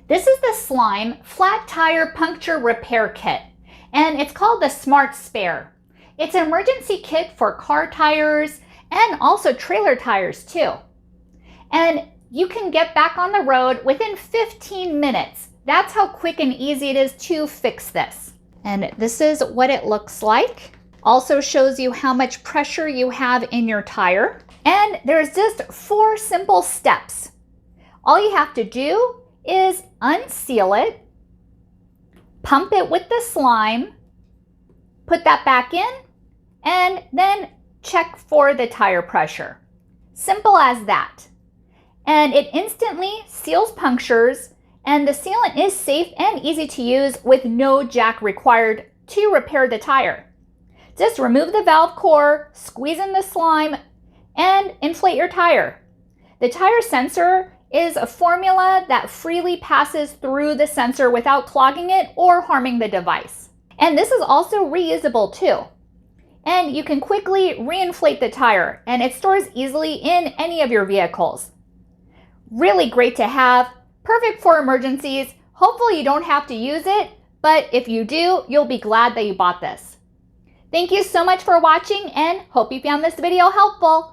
This is the Slime Flat Tire Puncture Repair Kit, and it's called the Smart Spair. It's an emergency kit for car tires and also trailer tires too. And you can get back on the road within 15 minutes. That's how quick and easy it is to fix this. And this is what it looks like. Also shows you how much pressure you have in your tire. And there's just 4 simple steps. All you have to do is unseal it, pump it with the slime, put that back in, and then check for the tire pressure. Simple as that. And it instantly seals punctures, and the sealant is safe and easy to use with no jack required to repair the tire. Just remove the valve core, squeeze in the slime, and inflate your tire. The tire sensor is a formula that freely passes through the sensor without clogging it or harming the device. And this is also reusable too. And you can quickly reinflate the tire, and it stores easily in any of your vehicles. Really great to have, perfect for emergencies. Hopefully you don't have to use it, but if you do, you'll be glad that you bought this. Thank you so much for watching, and hope you found this video helpful.